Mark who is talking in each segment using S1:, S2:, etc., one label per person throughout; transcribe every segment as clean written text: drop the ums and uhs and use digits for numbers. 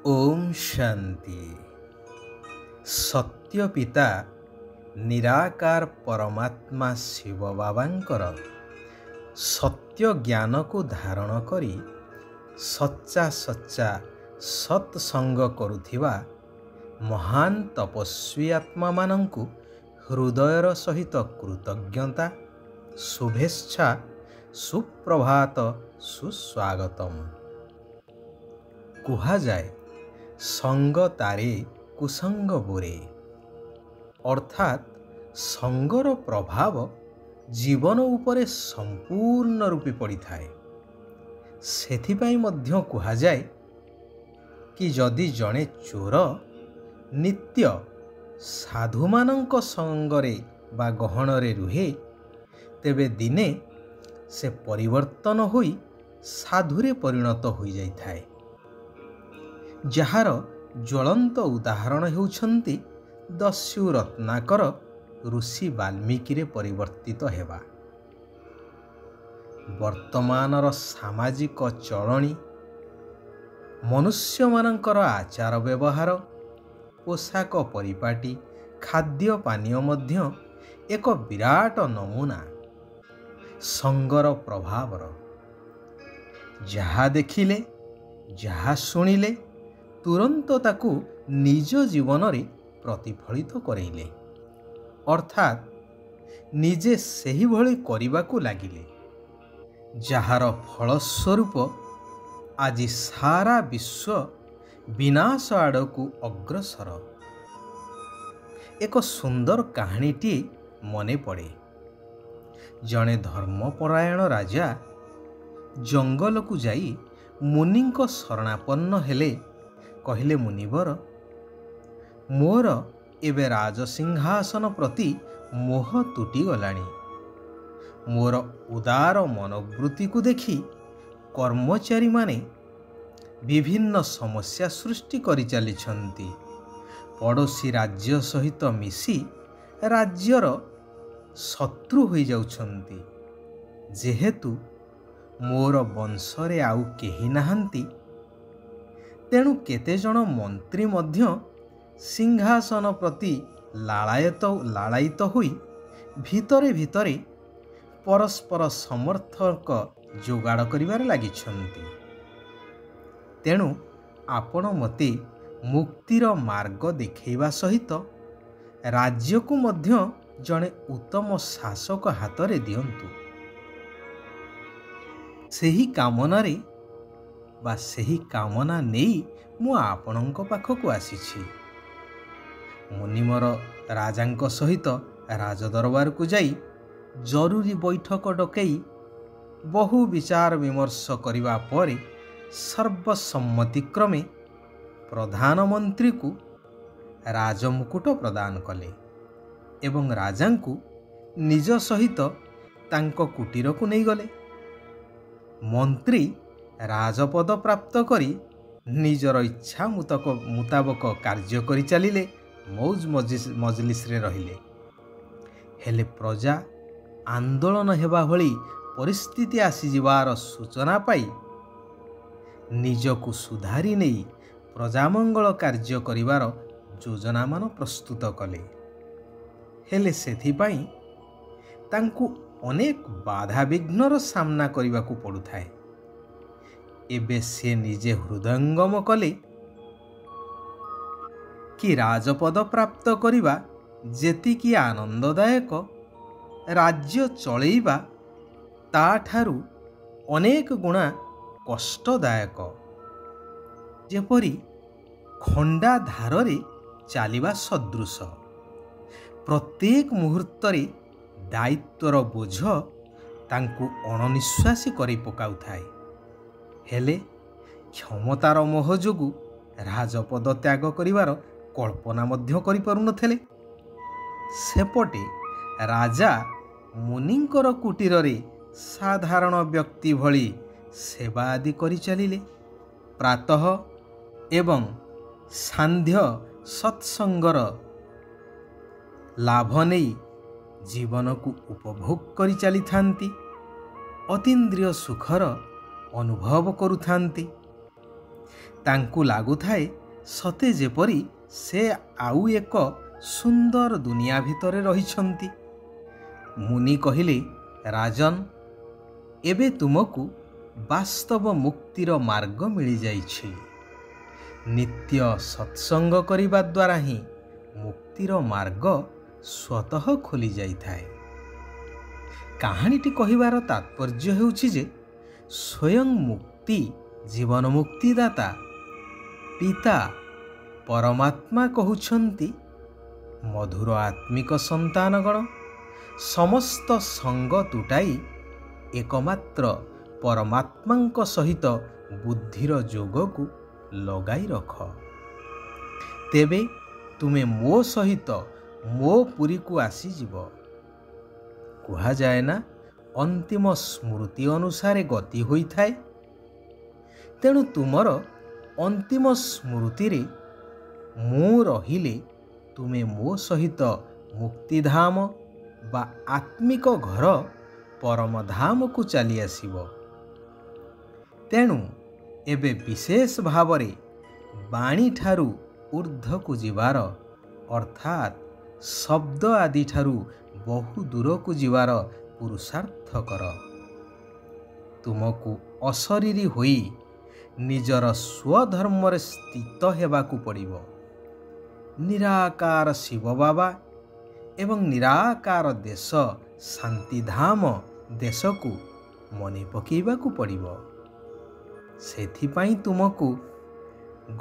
S1: ओम शांति। सत्य पिता निराकार परमात्मा शिव बाबांकर सत्य ज्ञान को धारण करी सच्चा सत्संग करुथिबा महान तपस्वी आत्मा मानंकु हृदयर सहित कृतज्ञता शुभेच्छा सुप्रभात सुस्वागतम। कुहा जाए संग तारे कुसंग बोरे, अर्थात संगर प्रभाव जीवन उपरे संपूर्ण रूपे पड़ी थाए। सेथिपाई मध्य कुहा जाए कि जदि जड़े चोर नित्य साधुमानंक संगरे बा गहणरे रुहे तेबे दिने से परिवर्तन होई साधुरे परिणत होई जाई थाए। जार ज्वलंत उदाहरण हेउछंती दस्यु रत्नाकर ऋषि वाल्मीकि रे परिवर्तित हेबा। वर्तमानर सामाजिक चलणी मनुष्य मानकर आचार व्यवहार पोशाक परिपाटी खाद्य पानीय मध्य एक विराट नमूना संगर प्रभावर। जहा देखिले जहा सुनिले तुरंत ताकू निज जीवन रे प्रतिफलित करेइले, अर्थात निजे सही भली करिबाकू लागिले, जहार फलस्वरूप आज सारा विश्व विनाश आड़कू अग्रसर। एक सुंदर कहानीटी मने पड़े। जड़े धर्मपरायण राजा जंगल को जाई मुनिंक शरणापन्न हेले। कहले, मुनिवर, मोर एबे राजसिंहासन प्रति मोह तुटी गलानी। मोर उदार मनोवृत्ति को देखी कर्मचारी माने विभिन्न समस्या सृष्टि करि चलिछंती। पड़ोसी राज्य सहित मिसी राज्यर शत्रु होई जाउछंती। जेहेतु मोर वंशरे आउ केही नाहंती, तेणु केते जन मंत्री मध्य सिंहासन प्रति लालायित होई भितरे भितरे परस्पर समर्थक जोगाड़ करिबार लागिछंती। तेणु आपण मते मुक्तिर मार्ग देखैबा सहित राज्य को मध्य जने उत्तम शासक हातरे दियंतु। सेही कामनारे बा सेही कामना नेई मु आपणଙ୍କ पाखକୁ आसीछि। मुनिमर राजांक सहित राजदरबार को जाई जरूरी बैठक डकई बहु विचार विमर्श करिबा परे सर्वसम्मति क्रमे प्रधानमंत्री को राजमुकुट प्रदान कले एवं राजांकु निज सहित तांको कुटीर को नहीं गले। मंत्री राजपद प्राप्त करी निजर इच्छा मुताबक कार्य करि चलिले, मौज मजलिस रे रहिले। हेले प्रजा आंदोलन हेबा भली परिस्थिति आसी जिवार सूचना पाई निजको सुधारी नहीं प्रजामंगल कार्य करिवार योजना मान प्रस्तुत कले। हेले सेथिपाई तांकु अनेक बाधा विघ्नर सामना करिबाकू पड़ुथाए। एबे से निजे हृदयंगम कले कि राजपद प्राप्त करिबा जेतिकी आनंददायक, राज्य चलैबा ताठारु अनेक गुणा कष्टदायक। जेपरी खंडा धारे चलिबा सदृश प्रत्येक मुहूर्त रे दायित्वर बोझ तांकु अणनिश्वासी करि पकाउथाए। हेले क्षमतार मोह जोगु राजपद त्याग करिवार कल्पना मध्य करि पारु नथेले। सेपटे राजा मुनिंकर कुटीर रे साधारण व्यक्ति भली सेवा आदि करि चलिले। प्रातः एवं सांध्य सत्संगर लाभ नहीं जीवन को उपभोग करि चली थांती। अतीन्द्रिय सुखर अनुभव करुथांती। ତାଙ୍କୁ ଲାଗୁଥାଏ ସତେ ଯେପରି ସେ ଆଉ ଏକ ସୁନ୍ଦର ଦୁନିଆ ଭିତରେ ରହିଛନ୍ତି। ମୁନି କହିଲେ, ରାଜନ, ଏବେ ତୁମକୁ ବାସ୍ତବ ମୁକ୍ତିର ମାର୍ଗ ମିଳିଯାଇଛି। ନିତ୍ୟ ସତ୍ସଙ୍ଗ କରିବା ଦ୍ୱାରା ହିଁ ମୁକ୍ତିର ମାର୍ଗ ସ୍ୱତଃ ଖୋଲି ଯାଇଥାଏ। କାହାଣୀଟି କହିବାର ତାତ୍ପର୍ଯ୍ୟ ହେଉଛି ଯେ ସ୍ୱୟଂ ମୁକ୍ତି ଜୀବନ ମୁକ୍ତିଦାତା ପିତା ପରମାତ୍ମା କହୁଛନ୍ତି, ମଧୁର ଆତ୍ମିକ ସନ୍ତାନଗଣ, ସମସ୍ତ ସଙ୍ଗ ତୁଟାଇ ଏକମାତ୍ର ପରମାତ୍ମାଙ୍କ ସହିତ ବୁଦ୍ଧିର ଯୋଗକୁ ଲଗାଇ ରଖ। ତେବେ ତୁମେ ମୋ ସହିତ ମୋ ପୁରୀକୁ ଆସିଯିବ। କୁହାଯାଏ ନା, ଅନ୍ତିମ ସ୍ମୃତି ଅନୁସାରେ ଗତି ହୋଇଥାଏ। ତେଣୁ ତୁମର ଅନ୍ତିମ ସ୍ମୃତିରେ ମୁଁ ରହିଲେ ତୁମେ ମୋ ସହିତ ମୁକ୍ତିଧାମ ବା ଆତ୍ମିକ ଘର ପରମଧାମକୁ ଚାଲି ଆସିବ। ତେଣୁ ଏବେ ବିଶେଷ ଭାବରେ ବାଣୀଠାରୁ ଊର୍ଦ୍ଧ୍ୱକୁ ଯିବାର ଅର୍ଥାତ୍ ଶବ୍ଦ ଆଦିଠାରୁ ବହୁ ଦୂରକୁ ଯିବାର ପୁରୁଷାର୍ଥ କର। ତୁମକୁ ଅଶରୀରୀ ହୋଇ ନିଜର ସ୍ୱଧର୍ମରେ ସ୍ଥିତ ହେବାକୁ ପଡ଼ିବ। ନିରାକାର ଶିବ ବାବା ଏବଂ ନିରାକାର ଦେଶ ଶାନ୍ତିଧାମ ଦେଶକୁ ମନେ ପକାଇବାକୁ ପଡ଼ିବ। ସେଥିପାଇଁ ତୁମକୁ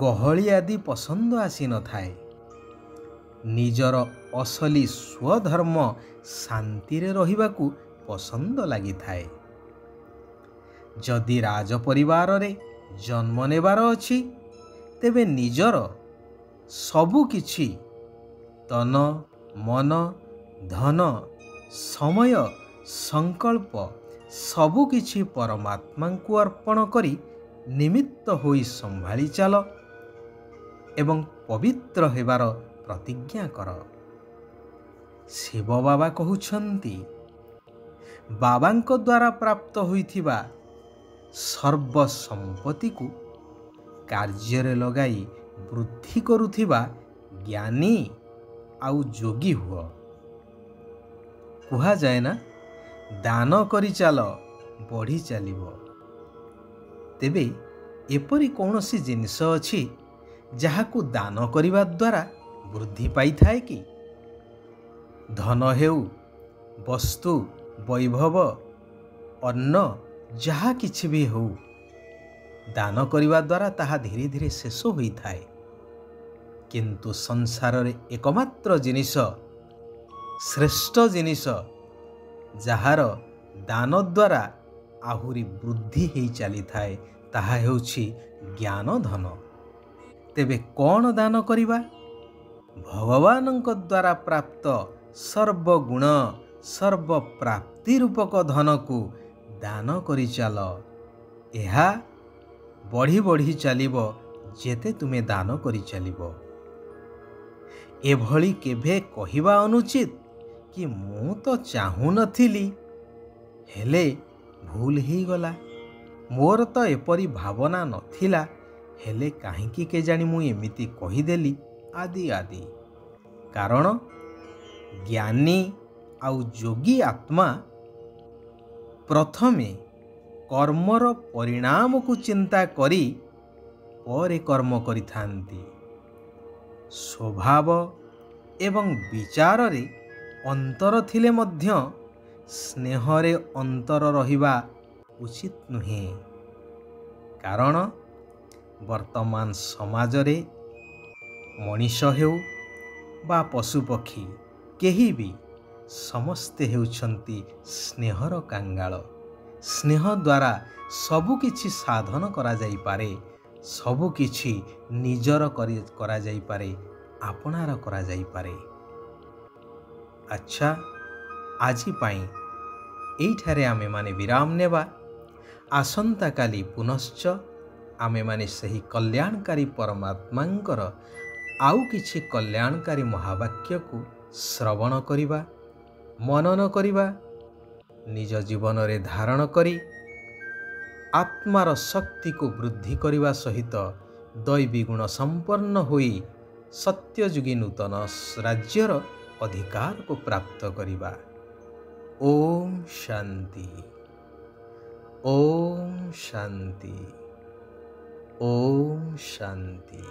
S1: ଗହଳି ଆଦି ପସନ୍ଦ ଆସିନଥାଏ। ନିଜର ଅସଲି ସ୍ୱଧର୍ମ ଶାନ୍ତିରେ ରହିବାକୁ ପସନ୍ଦ ଲାଗିଥାଏ। ଯଦି ରାଜ ପରିବାରରେ ଜନ୍ମ ନେବାର ଅଛି, ତେବେ ନିଜର ସବୁ କିଛି ତନ ମନ ଧନ ସମୟ ସଂକଳ୍ପ ସବୁକିଛି ପରମାତ୍ମାଙ୍କୁ ଅର୍ପଣ କରି ନିମିତ୍ତ ହୋଇ ସମ୍ଭାଳି ଚାଲ ଏବଂ ପବିତ୍ର ହେବାର ପ୍ରତିଜ୍ଞା କର। ଶିବ ବାବା କହୁଛନ୍ତି, ବାବାଙ୍କ ଦ୍ୱାରା ପ୍ରାପ୍ତ ହୋଇଥିବା ସର୍ବ ସମ୍ପତ୍ତିକୁ କାର୍ଯ୍ୟରେ ଲଗାଇ ବୃଦ୍ଧି କରୁଥିବା ଜ୍ଞାନୀ ଆଉ ଯୋଗୀ ହୁଅ। କୁହାଯାଏ ନା, ଦାନ କରି ଚାଲ, ବଢ଼ି ଚାଲିବ। ତେବେ ଏପରି କୌଣସି ଜିନିଷ ଅଛି ଯାହାକୁ ଦାନ କରିବା ଦ୍ୱାରା ବୃଦ୍ଧି ପାଇଥାଏ କି? ଧନ ହେଉ, ବସ୍ତୁ, ବୈଭବ, ଅନ୍ନ, ଯାହା କିଛି ବି ହେଉ, ଦାନ କରିବା ଦ୍ୱାରା ତାହା ଧୀରେ ଧୀରେ ଶେଷ ହୋଇଥାଏ। କିନ୍ତୁ ସଂସାରରେ ଏକମାତ୍ର ଜିନିଷ, ଶ୍ରେଷ୍ଠ ଜିନିଷ, ଯାହାର ଦାନ ଦ୍ୱାରା ଆହୁରି ବୃଦ୍ଧି ହୋଇ ଚାଲିଥାଏ, ତାହା ହେଉଛି ଜ୍ଞାନ ଧନ। ତେବେ କ'ଣ ଦାନ କରିବା? ଭଗବାନଙ୍କ ଦ୍ୱାରା ପ୍ରାପ୍ତ ସର୍ବଗୁଣ ସର୍ବପ୍ରାପ୍ତି ରୂପକ ଧନକୁ ଦାନ କରି ଚାଲ। ଏହା ବଢ଼ି ବଢ଼ି ଚାଲିବ ଯେତେ ତୁମେ ଦାନ କରି ଚାଲିବ। ଏଭଳି କେବେ କହିବା ଅନୁଚିତ କି ମୁଁ ତ ଚାହୁଁନଥିଲି, ହେଲେ ଭୁଲ ହେଇଗଲା, ମୋର ତ ଏପରି ଭାବନା ନଥିଲା, ହେଲେ କାହିଁକି କେଜାଣି ମୁଁ ଏମିତି କହିଦେଲି ଆଦି ଆଦି। କାରଣ ଜ୍ଞାନୀ ଆଉ ଯୋଗୀ ଆତ୍ମା ପ୍ରଥମେ କର୍ମର ପରିଣାମକୁ ଚିନ୍ତା କରି ପରେ କର୍ମ କରିଥାନ୍ତି। ସ୍ୱଭାବ ଏବଂ ବିଚାରରେ ଅନ୍ତର ଥିଲେ ମଧ୍ୟ ସ୍ନେହରେ ଅନ୍ତର ରହିବା ଉଚିତ ନୁହେଁ। କାରଣ ବର୍ତ୍ତମାନ ସମାଜରେ ମଣିଷ ହେଉ ବା ପଶୁପକ୍ଷୀ, କେହି ବି ସମସ୍ତେ ହେଉଛନ୍ତି ସ୍ନେହର କାଙ୍ଗାଳ। ସ୍ନେହ ଦ୍ୱାରା ସବୁକିଛି ସାଧନ କରାଯାଇପାରେ, ସବୁକିଛି ନିଜର କରାଯାଇପାରେ, ଆପଣାର କରାଯାଇପାରେ। ଆଚ୍ଛା, ଆଜି ପାଇଁ ଏଇଠାରେ ଆମେମାନେ ବିରାମ ନେବା। ଆସନ୍ତାକାଲି ପୁନଶ୍ଚ ଆମେମାନେ ସେହି କଲ୍ୟାଣକାରୀ ପରମାତ୍ମାଙ୍କର ଆଉ କିଛି କଲ୍ୟାଣକାରୀ ମହାବାକ୍ୟକୁ ଶ୍ରବଣ କରିବା, ମନନ କରିବା, ନିଜ ଜୀବନରେ ଧାରଣ କରି ଆତ୍ମାର ଶକ୍ତିକୁ ବୃଦ୍ଧି କରିବା ସହିତ ଦୈବୀ ଗୁଣ ସମ୍ପନ୍ନ ହୋଇ ସତ୍ୟଯୁଗୀ ନୂତନ ରାଜ୍ୟର ଅଧିକାରକୁ ପ୍ରାପ୍ତ କରିବା। ଓମ୍ ଶାନ୍ତି। ଓମ୍ ଶାନ୍ତି। ଓମ୍ ଶାନ୍ତି।